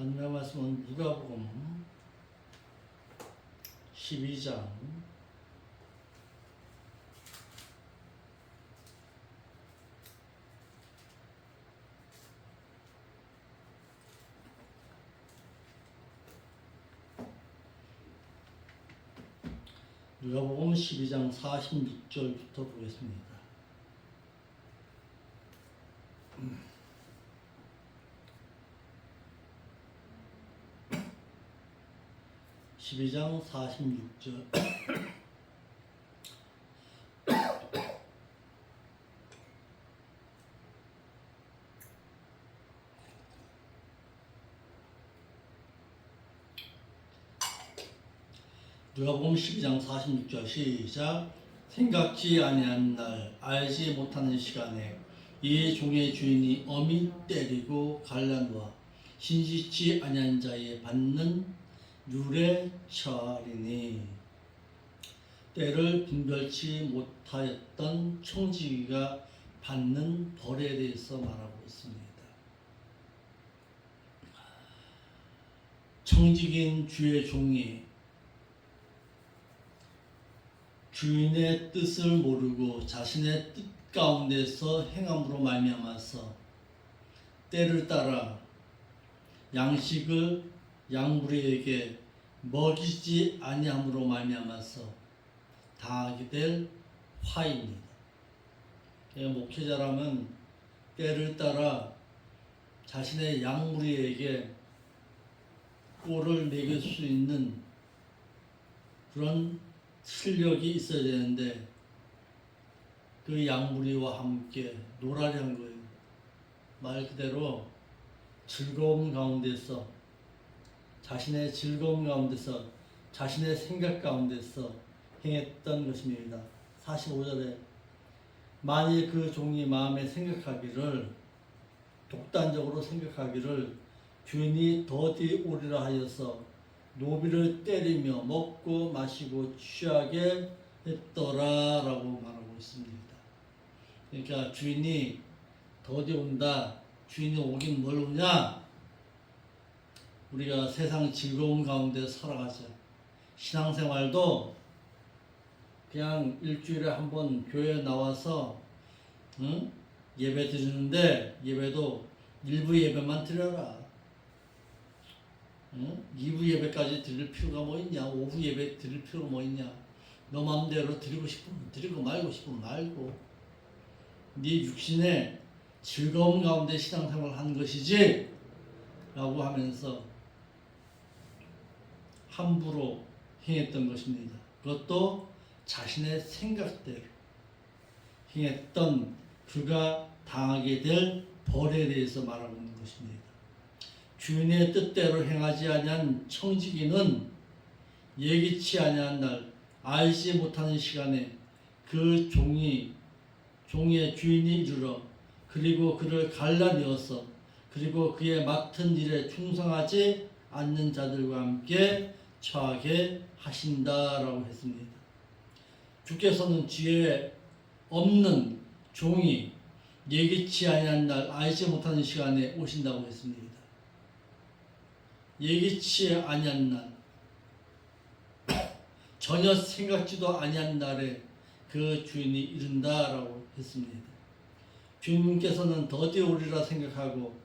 하나님의 말씀은 누가복음 12장 46절부터 보겠습니다. 12장 46절. 누가복음 12장 46절 시작. 생각지 아니한 날 알지 못하는 시간에 이 종의 주인이 엄히 때리고 갈라놓아 신실치 아니한 자에 받는 율에 처하리니, 때를 분별치 못하였던 청지기가 받는 벌에 대해서 말하고 있습니다. 청지기인 주의 종이 주인의 뜻을 모르고 자신의 뜻 가운데서 행함으로 말미암아서 때를 따라 양식을 양무리에게 먹이지 아니함으로 말미암아서 당하게 될 화입니다. 목회자라면 때를 따라 자신의 양무리에게 꼴을 먹일 수 있는 그런 실력이 있어야 되는데, 그 양무리와 함께 놀아야 한 거예요. 말 그대로 즐거움 가운데서, 자신의 즐거움 가운데서, 자신의 생각 가운데서 행했던 것입니다. 45절에 만일 그 종이 마음에 생각하기를, 독단적으로 생각하기를 주인이 더디 오리라 하여서 노비를 때리며 먹고 마시고 취하게 했더라 라고 말하고 있습니다. 그러니까 주인이 더디 온다, 주인이 오긴 뭘 오냐? 우리가 세상 즐거운 가운데 살아가죠. 신앙생활도 그냥 일주일에 한 번 교회에 나와서 예배 드리는데, 예배도 일부 예배만 드려라. 2부 예배까지 드릴 필요가 뭐 있냐? 오후 예배 드릴 필요가 뭐 있냐? 너 마음대로 드리고 싶으면 드리고 말고 싶으면 말고, 네 육신의 즐거움 가운데 신앙생활을 하는 것이지 라고 하면서 함부로 행했던 것입니다. 그것도 자신의 생각대로 행했던 그가 당하게 될 벌에 대해서 말하고 있는 것입니다. 주인의 뜻대로 행하지 아니한 청지기는 예기치 아니한 날, 알지 못하는 시간에 그 종의 주인이 이르러 그리고 그를 갈라내어서 그리고 그의 맡은 일에 충성하지 않는 자들과 함께 처하게 하신다라고 했습니다. 주께서는 지혜 없는 종이 예기치 아니한 날, 알지 못하는 시간에 오신다고 했습니다. 예기치 아니한 날, 전혀 생각지도 아니한 날에 그 주인이 이른다라고 했습니다. 주님께서는 더디 오리라 생각하고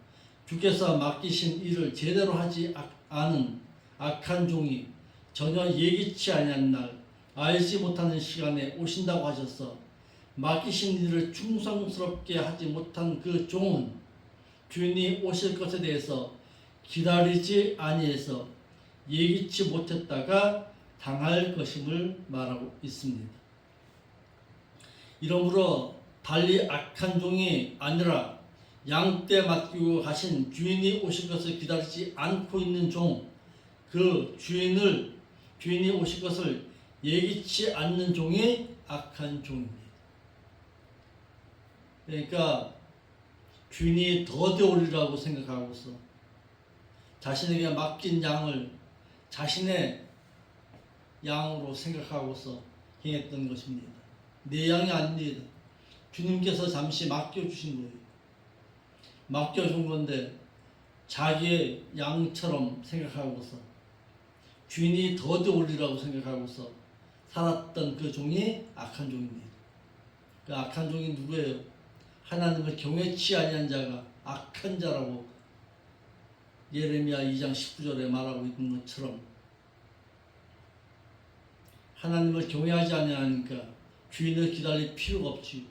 주께서 맡기신 일을 제대로 하지 않은 악한 종이 전혀 예기치 아니한 날, 알지 못하는 시간에 오신다고 하셔서 맡기신 일을 충성스럽게 하지 못한 그 종은 주인이 오실 것에 대해서 기다리지 아니해서 예기치 못했다가 당할 것임을 말하고 있습니다. 이러므로 달리 악한 종이 아니라 양떼 맡기고 가신 주인이 오실 것을 기다리지 않고 있는 종, 그 주인이 오실 것을 예기치 않는 종이 악한 종입니다. 그러니까 주인이 더디 오리라고 생각하고서 자신에게 맡긴 양을 자신의 양으로 생각하고서 행했던 것입니다. 내 양이 아닙니다. 주님께서 잠시 맡겨주신 거예요. 맡겨준 건데 자기의 양처럼 생각하고서 주인이 더디 올리라고 생각하고서 살았던 그 종이 악한 종입니다. 그 악한 종이 누구예요? 하나님을 경외치 아니한 자가 악한 자라고 예레미야 2장 19절에 말하고 있는 것처럼 하나님을 경외하지 아니하니까 주인을 기다릴 필요가 없지.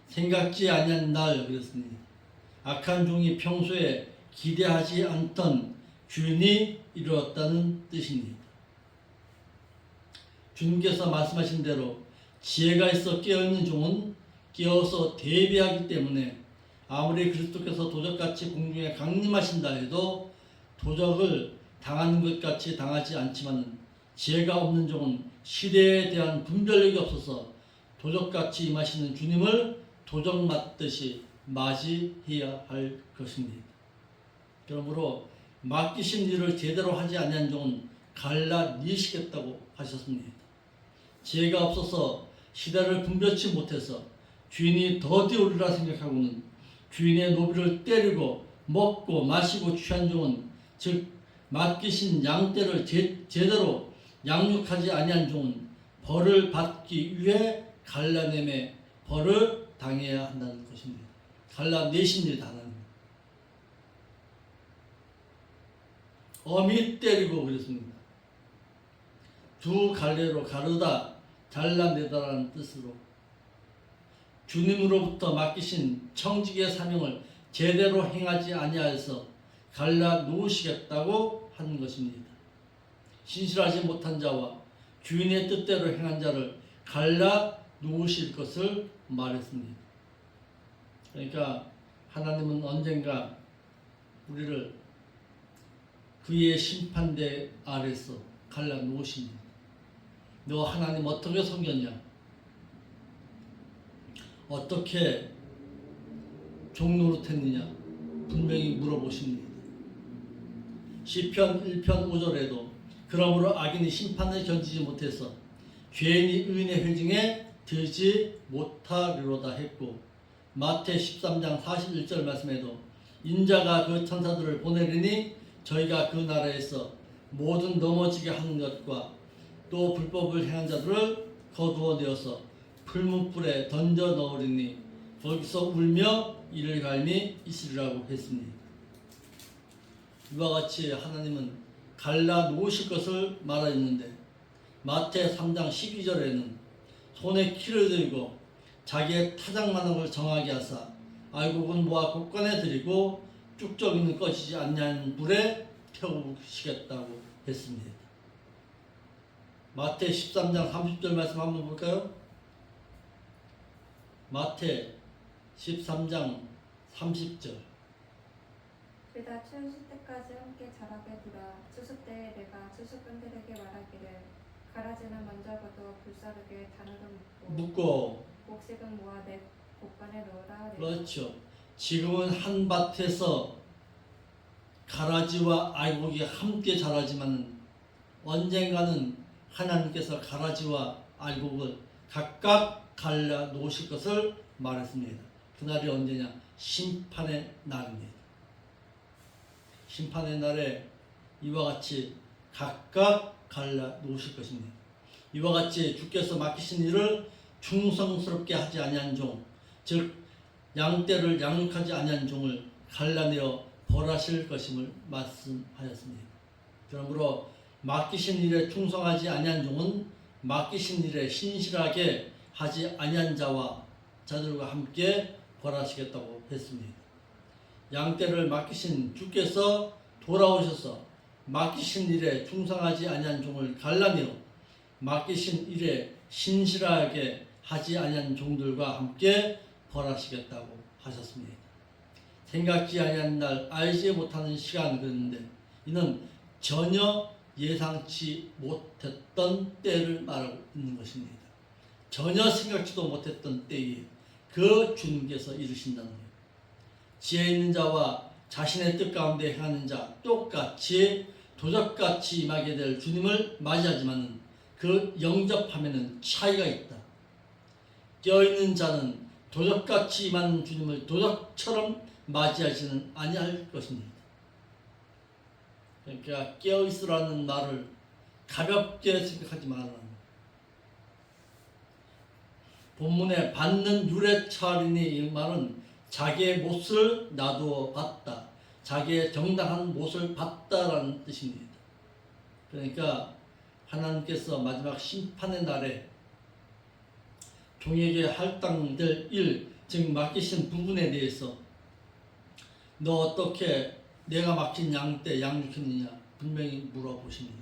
생각지 아니한 날 그랬습니다. 악한 종이 평소에 기대하지 않던 주인이 이루었다는 뜻입니다. 주님께서 말씀하신 대로 지혜가 있어 깨어있는 종은 깨어서 대비하기 때문에 아무리 그리스도께서 도적같이 공중에 강림하신다 해도 도적을 당하는 것 같이 당하지 않지만 지혜가 없는 종은 시대에 대한 분별력이 없어서 도적같이 임하시는 주님을 도적 맞듯이 맞이해야 할 것입니다. 그러므로 맡기신 일을 제대로 하지 아니한 종은 갈라내시겠다고 하셨습니다. 지혜가 없어서 시대를 분별치 못해서 주인이 더디 오리라 생각하고는 주인의 노비를 때리고 먹고 마시고 취한 종은 즉 맡기신 양떼를 제대로 양육하지 아니한 종은 벌을 받기 위해 갈라내매 벌을 당해야 한다는 것입니다. 갈라내신 일이 하나님. 어미 때리고 그랬습니다. 두 갈래로 가르다 잘라내다라는 뜻으로 주님으로부터 맡기신 청직의 사명을 제대로 행하지 아니하여서 갈라놓으시겠다고 하는 것입니다. 신실하지 못한 자와 주인의 뜻대로 행한 자를 갈라놓으실 것을 말했습니다. 그러니까 하나님은 언젠가 우리를 그의 심판대 아래서 갈라놓으십니다. 너 하나님 어떻게 섬겼냐? 어떻게 종노릇했느냐? 분명히 물어보십니다. 시편 1편 5절에도 그러므로 악인이 심판을 견디지 못해서 죄인이 의인의 회중에 들지 못하리로다 했고 마태 13장 41절 말씀에도 인자가 그 천사들을 보내리니 저희가 그 나라에서 모든 넘어지게 하는 것과 또 불법을 행한 자들을 거두어내어서 풀문불에 던져 넣으리니 거기서 울며 이를 갈미 있으리라고 했습니다. 이와 같이 하나님은 갈라놓으실 것을 말하였는데 마태 3장 12절에는 손에 키를 들고 자기의 타작만한 정하게 하사 알곡은 모아 곳간에 들이고 쭉저기는 꺼지지 않냐는 불에 태우시겠다고 했습니다. 마태 13장 30절 말씀 한번 볼까요? 마태 13장 30절 그다 추우실 때까지 함께 자라게 두라. 추수 때에 내가 추수꾼들에게 말하기를 가라지는 먼저 걷어 불사르게 단으로 묻고 곡식은 모아 내 곳간에 넣으라. 그렇죠. 지금은 한 밭에서 가라지와 알곡이 함께 자라지만 언젠가는 하나님께서 가라지와 알곡을 각각 갈라 놓으실 것을 말했습니다. 그날이 언제냐? 심판의 날입니다. 심판의 날에 이와 같이 각각 갈라 놓으실 것입니다. 이와 같이 주께서 맡기신 일을 충성스럽게 하지 아니한 종, 즉 양떼를 양육하지 아니한 종을 갈라내어 벌하실 것임을 말씀하였습니다. 그러므로 맡기신 일에 충성하지 아니한 종은 맡기신 일에 신실하게 하지 아니한 자들과 함께 벌하시겠다고 했습니다. 양떼를 맡기신 주께서 돌아오셔서 맡기신 일에 충성하지 아니한 종을 갈라내어 맡기신 일에 신실하게 하지 아니한 종들과 함께 벌하시겠다고 하셨습니다. 생각지 아니한 날 알지 못하는 시간 그랬는데 이는 전혀 예상치 못했던 때를 말하고 있는 것입니다. 전혀 생각지도 못했던 때에 그 주님께서 이르신다는 거예요. 지혜 있는 자와 자신의 뜻 가운데 행하는 자 똑같이 도적같이 임하게 될 주님을 맞이하지만 그 영접함에는 차이가 있다. 깨어있는 자는 도적같이 임하는 주님을 도적처럼 맞이하지는 아니할 것입니다. 그러니까 깨어있으라는 말을 가볍게 생각하지 말아라. 본문에 받는 유래차리니 이 말은 자기의 몫을 놔두어 봤다. 자기의 정당한 몫을 봤다라는 뜻입니다. 그러니까 하나님께서 마지막 심판의 날에 종에게 할당될 일, 즉 맡기신 부분에 대해서 너 어떻게 내가 맡긴 양떼 양육했느냐 분명히 물어보십니다.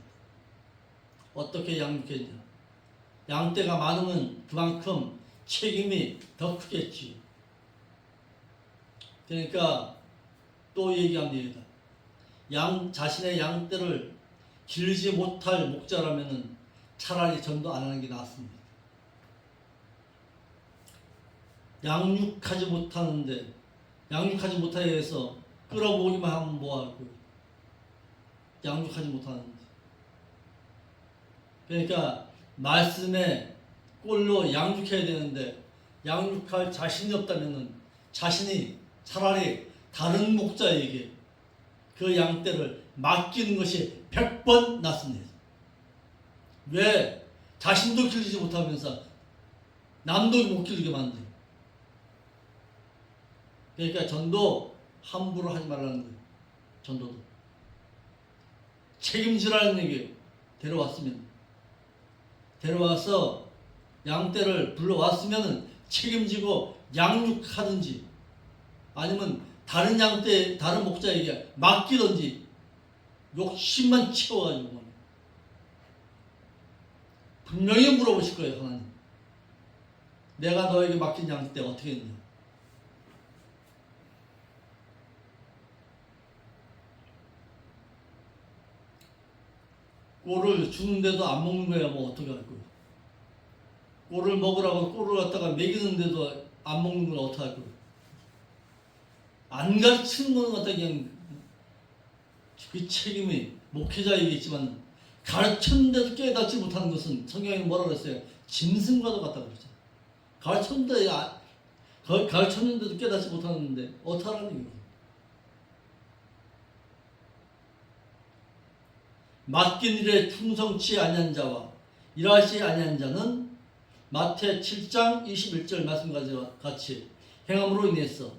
어떻게 양육했냐? 양떼가 많으면 그만큼 책임이 더 크겠지. 그러니까 또 얘기합니다. 자신의 양떼를 기르지 못할 목자라면 차라리 전도 안 하는 게 낫습니다. 양육하지 못하게 해서 끌어모으기만 하면 뭐하고 양육하지 못하는데. 그러니까 말씀의 꼴로 양육해야 되는데 양육할 자신이 없다면 자신이 차라리 다른 목자에게 그 양떼를 맡기는 것이 100번 낫습니다. 왜? 자신도 기르지 못하면서 남도 못 기르게 만들어요. 그러니까 전도 함부로 하지 말라는 거예요. 전도도 책임지라는 얘기예요. 데려와서 양떼를 불러왔으면 책임지고 양육하든지 아니면 다른 양떼, 다른 목자에게 맡기든지 욕심만 채워가지고 분명히 물어보실 거예요. 하나님, 내가 너에게 맡긴 양떼 어떻게 했냐? 꼴을 주는데도 안 먹는 거야. 뭐 어떻게 할 거야? 꼴을 먹으라고 꼴을 갖다가 먹이는데도 안 먹는 건 어떻게 할 거야? 안 가르치는 건 갖다 그냥 그 책임이 목회자이겠지만 가르쳤는데도 깨닫지 못하는 것은 성경에 뭐라 그랬어요? 짐승과도 같다 그랬죠. 가르쳤는데도 깨닫지 못하는데 어떡하라는 얘기예요? 맡긴 일에 충성치 아니한 자와 일하지 아니한 자는 마태 7장 21절 말씀과 같이 행함으로 인해서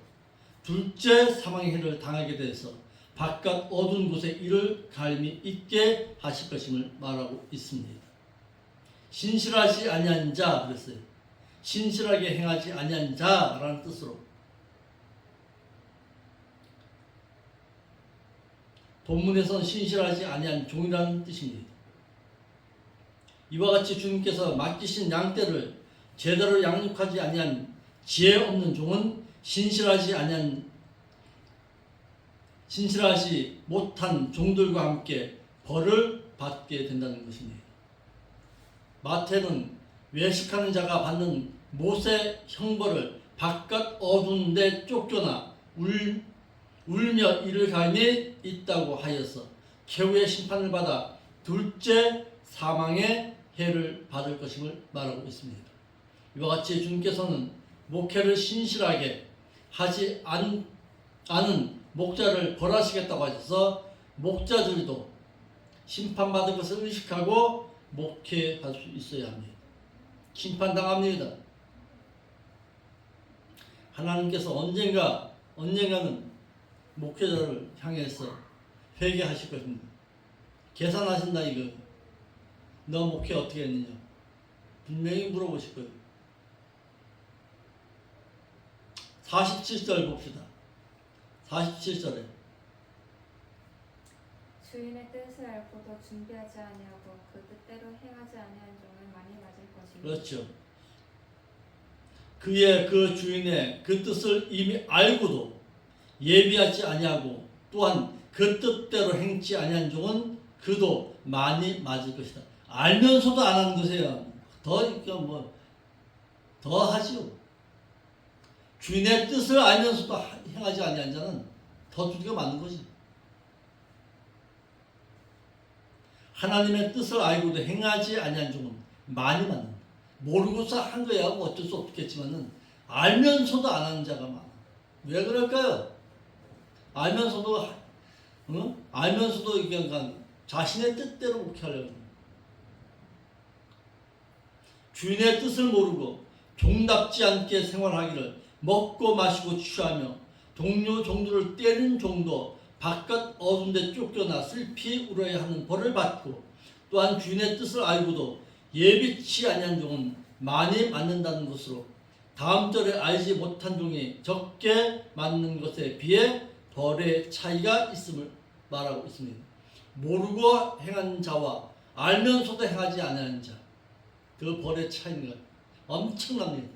둘째 사망의 해를 당하게 돼서 바깥 어두운 곳에 이를 갈미 있게 하실 것임을 말하고 있습니다. 신실하지 아니한 자 그랬어요. 신실하게 행하지 아니한 자라는 뜻으로 본문에서는 신실하지 아니한 종이라는 뜻입니다. 이와 같이 주님께서 맡기신 양떼를 제대로 양육하지 아니한 지혜 없는 종은 신실하지 못한 종들과 함께 벌을 받게 된다는 것입니다. 마태는 외식하는 자가 받는 못의 형벌을 바깥 어두운 데 쫓겨나 울며 이를 갈미 있다고 하여서 최후의 심판을 받아 둘째 사망의 해를 받을 것임을 말하고 있습니다. 이와 같이 주님께서는 목회를 신실하게 하지 않은 목자를 벌하시겠다고 하셔서 목자들도 심판받을 것을 의식하고 목회할 수 있어야 합니다. 심판당합니다. 하나님께서 언젠가는 목회자를 향해서 회개하실 것입니다. 계산하신다 이거. 너 목회 어떻게 했느냐? 분명히 물어보실 거예요. 47절 봅시다. 47절에 주인의 뜻을 알고도 준비하지 아니하고 그 뜻대로 행하지 아니한 종을 많이 맞을 것입니다. 그렇죠. 그의 그 주인의 그 뜻을 이미 알고도 예비하지 아니하고 또한 그 뜻대로 행치 아니한 종은 그도 많이 맞을 것이다. 알면서도 안 하는 것이에요. 더 하지요. 주인의 뜻을 알면서도 행하지 아니한 자는 더 두드겨 맞는 거지. 하나님의 뜻을 알고도 행하지 아니한 종은 많이 맞는다. 모르고서 한 거야 뭐 어쩔 수 없겠지만은 알면서도 안 하는 자가 많아. 왜 그럴까요? 알면서도 알면서도 이게 그러니까 자신의 뜻대로 목회하려고 합니다. 주인의 뜻을 모르고 종답지 않게 생활하기를 먹고 마시고 취하며 동료 종들을 때리는 종도 바깥 어두운 데 쫓겨나 슬피 울어야 하는 벌을 받고 또한 주인의 뜻을 알고도 예비치 아니한 종은 많이 맞는다는 것으로 다음 절에 알지 못한 종이 적게 맞는 것에 비해 벌의 차이가 있음을 말하고 있습니다. 모르고 행한 자와 알면서도 행하지 않은 자, 그 벌의 차이는 엄청납니다.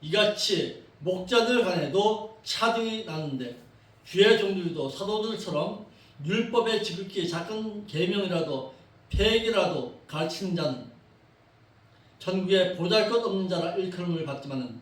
이같이 목자들 간에도 차등이 나는데 주의 종들도 사도들처럼 율법의 지극히 작은 계명이라도 폐기라도 가르치는 자는 천국에 보잘것없는 자라 일컬음을 받지만은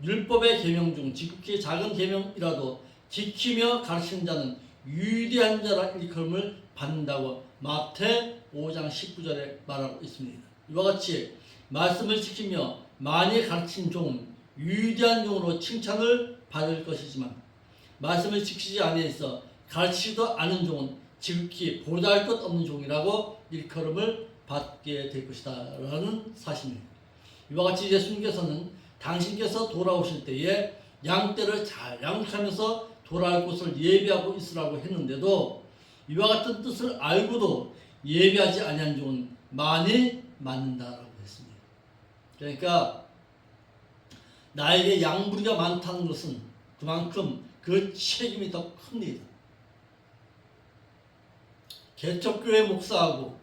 율법의 계명 중 지극히 작은 계명이라도 지키며 가르치는 자는 위대한 자라 일컬음을 받는다고 마태 5장 19절에 말하고 있습니다. 이와 같이 말씀을 지키며 많이 가르친 종은 위대한 종으로 칭찬을 받을 것이지만 말씀을 지키지 아니해서 가르치지도 않은 종은 지극히 보잘것없는 종이라고 일컬음을 받게 될 것이다 라는 사실입니다. 이와 같이 예수님께서는 당신께서 돌아오실 때에 양떼를 잘 양육하면서 돌아올 곳을 예비하고 있으라고 했는데도 이와 같은 뜻을 알고도 예비하지 아니한 종은 많이 맞는다라고 했습니다. 그러니까 나에게 양무리가 많다는 것은 그만큼 그 책임이 더 큽니다. 개척교회 목사하고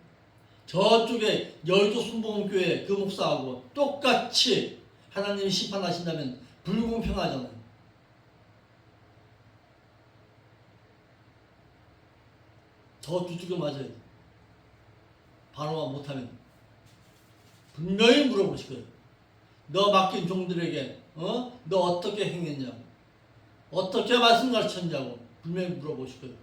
저쪽에 여의도 순복음교회 그 목사하고 똑같이 하나님이 심판하신다면 불공평하잖아요. 더 두들겨 맞아야 돼. 반응만 못하면 분명히 물어보실 거예요. 너 맡긴 종들에게 너 어떻게 행했냐고, 어떻게 말씀 가르쳤냐고 분명히 물어보실 거예요.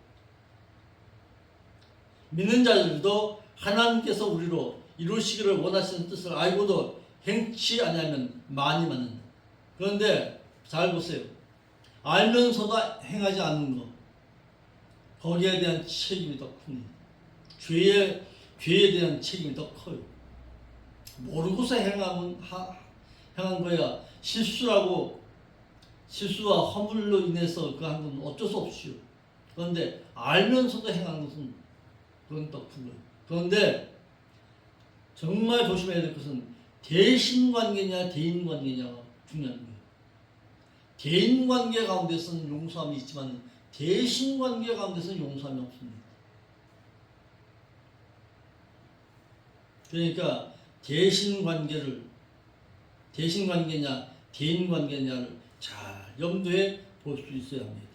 믿는 자들도 하나님께서 우리로 이루시기를 원하시는 뜻을 알고도 행치 아니하면 많이 맞는다. 그런데 잘 보세요. 알면서도 행하지 않는 것, 거기에 대한 책임이 더 큽니다. 죄에 대한 책임이 더 커요. 모르고서 행한 거야 실수와 허물로 인해서 그 한 건 어쩔 수 없이요. 그런데 알면서도 행하는 것은 그건 더 큰 거예요. 그런데 정말 조심해야 될 것은 대신관계냐 대인관계냐가 중요한 거예요. 대인관계 가운데서는 용서함이 있지만 대신관계 가운데서는 용서함이 없습니다. 그러니까 대신관계냐 대인관계냐를 잘 염두에 볼 수 있어야 합니다.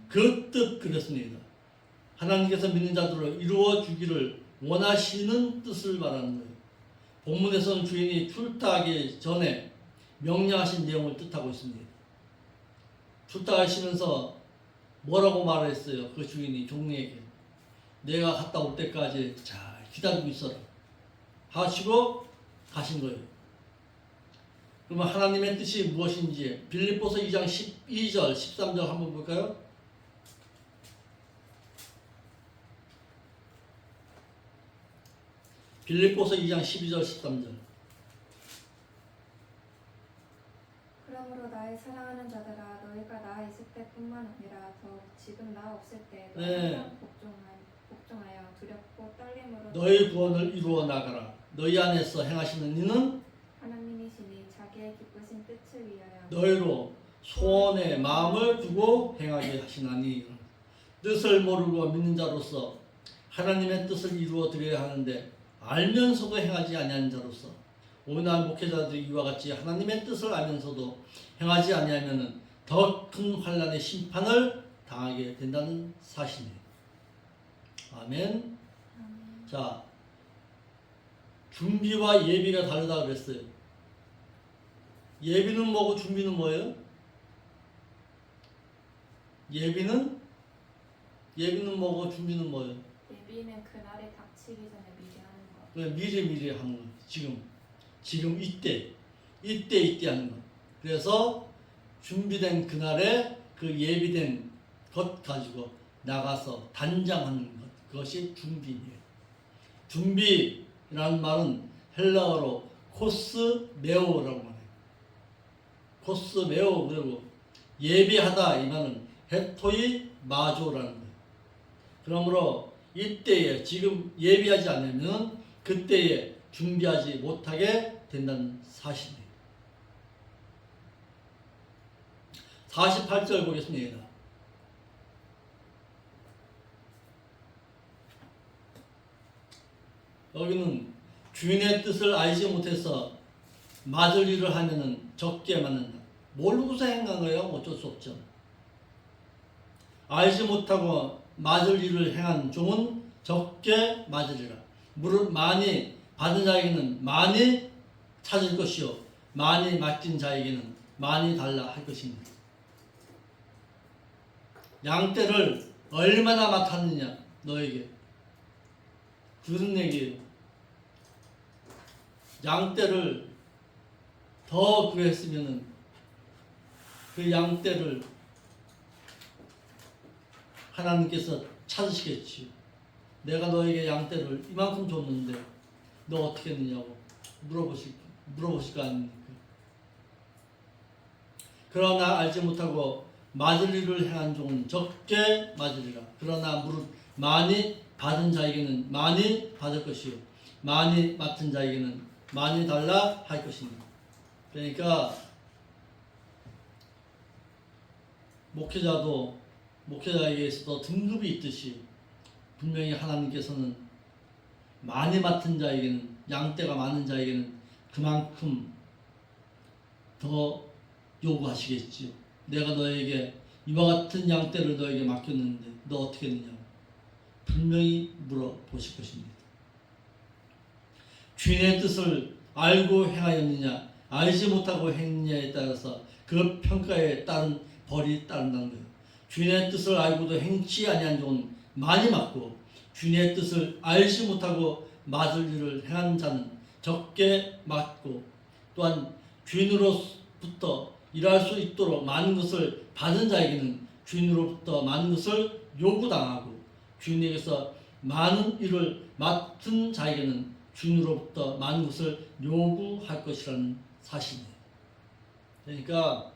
그 뜻 그렇습니다. 하나님께서 믿는 자들로 이루어 주기를 원하시는 뜻을 말하는 거예요. 본문에서는 주인이 출타하기 전에 명령하신 내용을 뜻하고 있습니다. 출타하시면서 뭐라고 말했어요? 그 주인이 종에게 내가 갔다 올 때까지 잘 기다리고 있어라 하시고 가신 거예요. 그러면 하나님의 뜻이 무엇인지 빌립보서 2장 12절 13절 한번 볼까요? 빌립보서 2장 12절 13절. 그러므로 나의 사랑하는 자들아 너희가 나 있을 때뿐만 아니라 더 지금 나 없을 때에도 네. 항상 복종하여 두렵고 떨림으로 너희 구원을 이루어 나가라. 너희 안에서 행하시는 이는 하나님이시니 자기의 기쁘신 뜻을 위하여 너희로 소원의 마음을 두고 행하게 하시나니. 뜻을 모르고 믿는 자로서 하나님의 뜻을 이루어 드려야 하는데 알면서도 행하지 아니하는 자로서 오늘날 목회자들이 이와 같이 하나님의 뜻을 알면서도 행하지 아니하면 더 큰 환난의 심판을 당하게 된다는 사실입니다. 아멘. 자, 준비와 예비가 다르다 그랬어요. 예비는 뭐고 준비는 뭐예요? 예비는 뭐고 준비는 뭐예요? 예비는 그날에 닥치기 전에 미리 하는 것. 미리 하는 거. 지금 이때 하는 거. 그래서 준비된 그날에 그 예비된 것 가지고 나가서 단장하는 것, 그것이 준비예요. 준비라는 말은 헬라어로 코스메오라고 말해요. 코스메오, 그리고 예비하다 이 말은 헤토이 마조라는 거예요. 그러므로 이때에 지금 예비하지 않으면 그때에 준비하지 못하게 된다는 사실이에요. 48절 보겠습니다. 여기는 주인의 뜻을 알지 못해서 맞을 일을 하면은 적게 맞는다. 모르고서 행한 거예요? 어쩔 수 없죠. 알지 못하고 맞을 일을 행한 종은 적게 맞으리라. 무릇 많이 받은 자에게는 많이 찾을 것이요 많이 맡긴 자에게는 많이 달라 할 것입니다. 양떼를 얼마나 맡았느냐 너에게, 그런 얘기예요. 양떼를 더 구했으면은 그 양떼를 하나님께서 찾으시겠지요. 내가 너에게 양떼를 이만큼 줬는데 너 어떻게 했느냐고 물어보실 거 아닙니까? 그러나 알지 못하고 맞을 일을 행한 종은 적게 맞으리라. 그러나 무릇 많이 받은 자에게는 많이 받을 것이요 많이 맡은 자에게는 많이 달라 할 것입니다. 그러니까 목회자에게서도 등급이 있듯이 분명히 하나님께서는 많이 맡은 자에게는, 양떼가 많은 자에게는 그만큼 더 요구하시겠지요. 내가 너에게 이와 같은 양떼를 너에게 맡겼는데 너 어떻게 했느냐고 분명히 물어보실 것입니다. 주인의 뜻을 알고 행하였느냐 알지 못하고 행느냐에 따라서 그 평가에 따른 벌이 따른다는 거예요. 주인의 뜻을 알고도 행치 아니한 종은 많이 맞고 주인의 뜻을 알지 못하고 맞을 일을 행한 자는 적게 맞고, 또한 주인으로부터 일할 수 있도록 많은 것을 받은 자에게는 주인으로부터 많은 것을 요구당하고 주인에게서 많은 일을 맡은 자에게는 주인으로부터 많은 것을 요구할 것이라는 사실이에요. 그러니까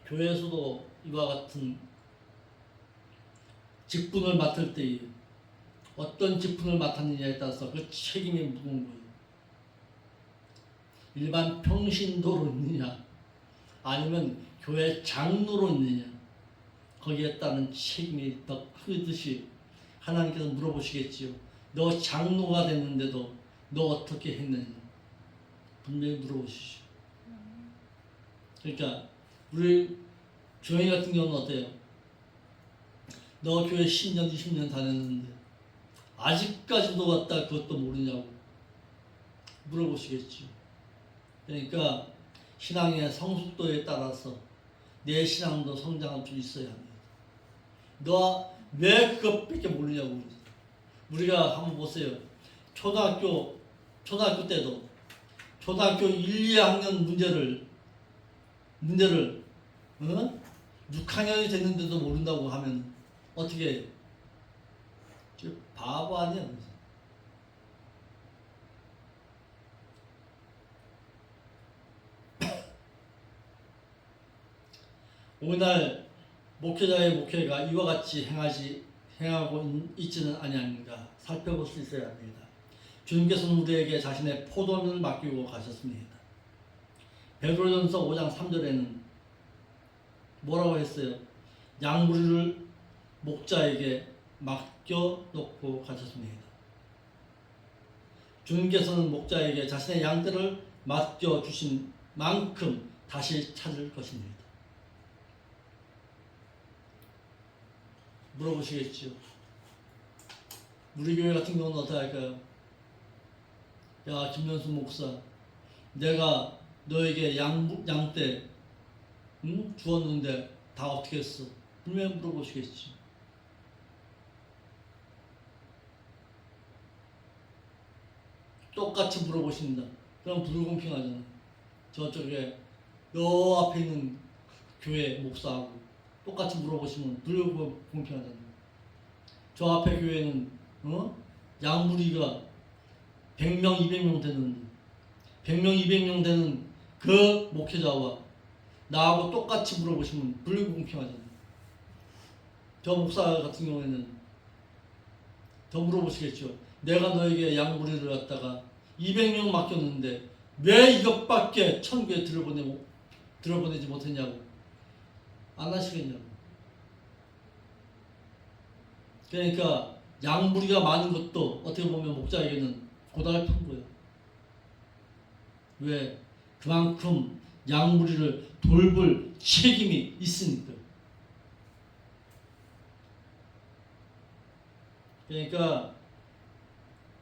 교회에서도 이와 같은 직분을 맡을 때에 어떤 직분을 맡았느냐에 따라서 그 책임이 무거운 거예요. 일반 평신도로 있느냐 아니면 교회 장로로 있느냐, 거기에 따른 책임이 더 크듯이 하나님께서 물어보시겠지요. 너 장로가 됐는데도 너 어떻게 했느냐 분명히 물어보시죠. 그러니까 우리 교회 같은 경우는 어때요? 너 교회 10년 20년 다녔는데 아직까지도 왔다 그것도 모르냐고 물어보시겠죠. 그러니까 신앙의 성숙도에 따라서 내 신앙도 성장할 수 있어야 합니다. 너 왜 그것밖에 모르냐고. 우리가 한번 보세요. 초등학교 때도 초등학교 1, 2학년 문제를 6학년이 됐는데도 모른다고 하면 어떻게 해요? 바보 아니야. 오늘 목회자의 목회가 이와 같이 행하고 있지는 아니한가 살펴볼 수 있어야 합니다. 주님께서는 우리에게 자신의 포도원을 맡기고 가셨습니다. 베드로전서 5장 3절에는 뭐라고 했어요? 양무리를 목자에게 맡겨놓고 가셨습니다. 주님께서는 목자에게 자신의 양떼를 맡겨주신 만큼 다시 찾을 것입니다. 물어보시겠지요. 우리 교회 같은 경우는 어떻게 할까요? 야, 김현수 목사, 내가 너에게 양떼 주었는데 다 어떻게 했어? 분명히 물어보시겠지. 똑같이 물어보신다. 그럼 불공평하잖아. 저쪽에 너 앞에 있는 교회 목사하고 똑같이 물어보시면 불공평하잖아요. 저 앞에 교회는 양무리가 100명, 200명 되는 100명, 200명 되는 그 목회자와 나하고 똑같이 물어보시면 불공평하잖아요. 저 목사 같은 경우에는 더 물어보시겠죠. 내가 너에게 양무리를 갖다가 200명 맡겼는데 왜 이것밖에 천국에 들어보내지 못했냐고 안 하시겠냐고. 그러니까 양무리가 많은 것도 어떻게 보면 목자에게는 고달픈 거예요. 왜? 그만큼 양무리를 돌볼 책임이 있으니까. 그러니까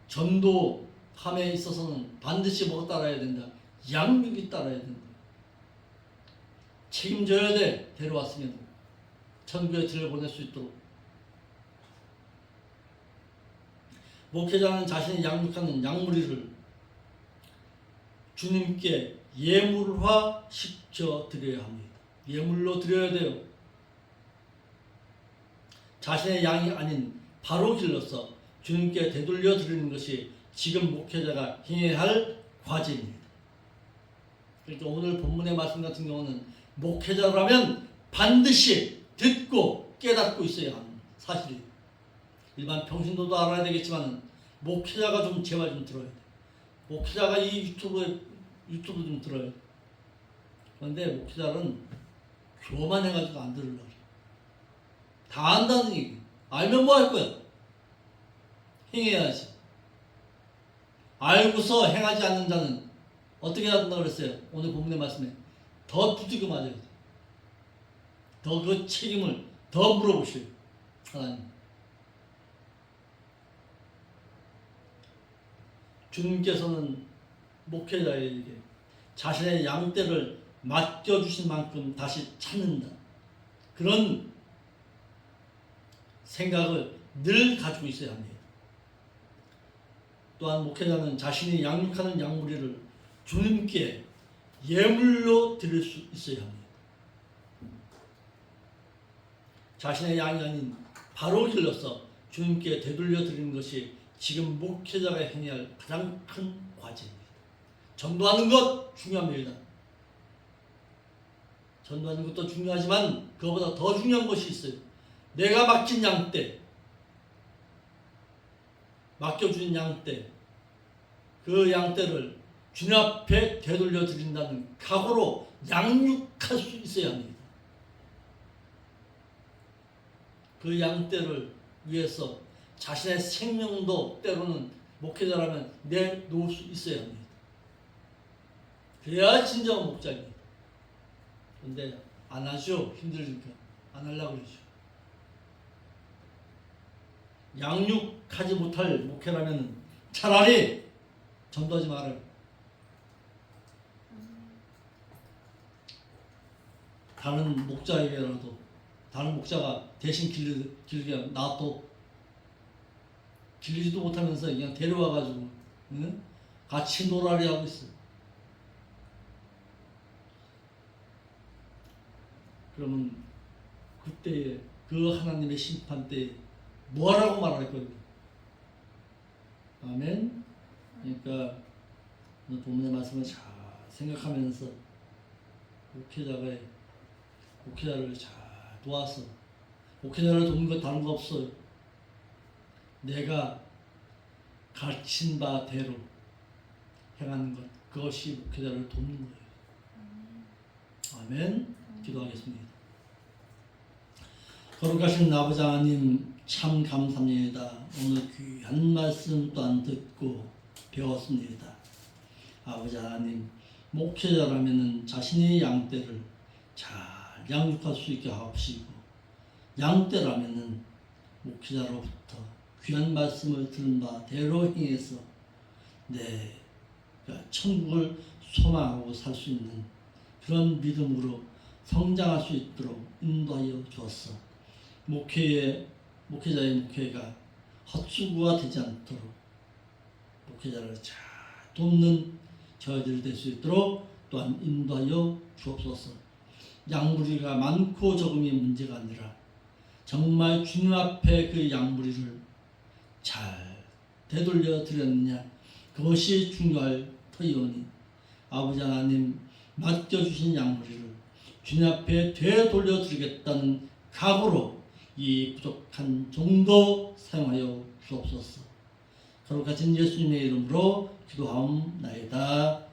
전도함에 있어서는 반드시 뭐가 따라야 된다? 양육이 따라야 된다. 책임져야 돼. 데려왔으면 천국에 들여보낼 수 있도록. 목회자는 자신이 양육하는 양무리를 주님께 예물화 시켜 드려야 합니다. 예물로 드려야 돼요. 자신의 양이 아닌 바로 길러서 주님께 되돌려 드리는 것이 지금 목회자가 행해야 할 과제입니다. 그러니까 오늘 본문의 말씀 같은 경우는 목회자라면 반드시 듣고 깨닫고 있어야 하는 사실이에요. 일반 평신도도 알아야 되겠지만 목회자가 좀 제발 좀 들어야 돼. 목회자가 이 유튜브 좀 들어요. 그런데 목회자는 교만해가지고 안 들으려고 그래. 다 안다는 얘기. 알면 뭐 할 거야? 행해야지. 알고서 행하지 않는 자는 어떻게 한다 그랬어요? 오늘 본문의 말씀에 더 두들겨 맞아야 돼. 더 그 책임을 더 물어보셔요. 하나님. 주님께서는 목회자에게 자신의 양떼를 맡겨주신 만큼 다시 찾는다. 그런 생각을 늘 가지고 있어야 합니다. 또한 목회자는 자신이 양육하는 양무리를 주님께 예물로 드릴 수 있어야 합니다. 자신의 양이 아닌 바로 길러서 주님께 되돌려 드리는 것이 지금 목회자가 행해야 할 가장 큰 과제입니다. 전도하는 것 중요합니다. 전도하는 것도 중요하지만 그것보다 더 중요한 것이 있어요. 내가 맡긴 양떼, 맡겨준 양떼, 그 양떼를 주님 앞에 되돌려 드린다는 각오로 양육할 수 있어야 합니다. 그 양떼를 위해서 자신의 생명도 때로는 목회자라면 내놓을 수 있어야 합니다. 그래야 진정한 목자입니다. 그런데 안 하죠. 힘들니까 안 하려고 그러죠. 양육하지 못할 목회라면 차라리 전도하지 말아요. 다른 목자에게라도 다른 목자가 대신 길게 놔둬 길리지도 못하면서 그냥 데려와가지고 응? 같이 놀아리 하고 있어. 그러면 그때에 그 하나님의 심판 때에 뭐라고 말할 거예요? 아멘. 그러니까 본문의 말씀을 잘 생각하면서 목회자를 잘 도와서 목회자를 돕는 것 다른 거 없어요. 내가 가르친 바대로 행하는 것, 그것이 목회자를 돕는 거예요. 아멘. 기도하겠습니다. 거룩하신 아버지 하나님, 참 감사합니다. 오늘 귀한 말씀 또한 듣고 배웠습니다. 아버지 하나님, 목회자라면 자신의 양떼를 잘 양육할 수 있게 하옵시고, 양떼라면 목회자로부터 귀한 말씀을 들은 바대로 행해서 천국을 소망하고 살 수 있는 그런 믿음으로 성장할 수 있도록 인도하여 주었어. 목회자의 목회가 헛수고가 되지 않도록 목회자를 잘 돕는 저희들이 될 수 있도록 또한 인도하여 주옵소서. 양무리가 많고 적음이 문제가 아니라 정말 주님 앞에 그 양무리를 잘 되돌려 드렸느냐, 그것이 중요할 터이오니 아버지 하나님 맡겨주신 양무리를 주님 앞에 되돌려 드리겠다는 각오로 이 부족한 종도 사용하여 주옵소서. 거룩하신 예수님의 이름으로 기도하옵나이다.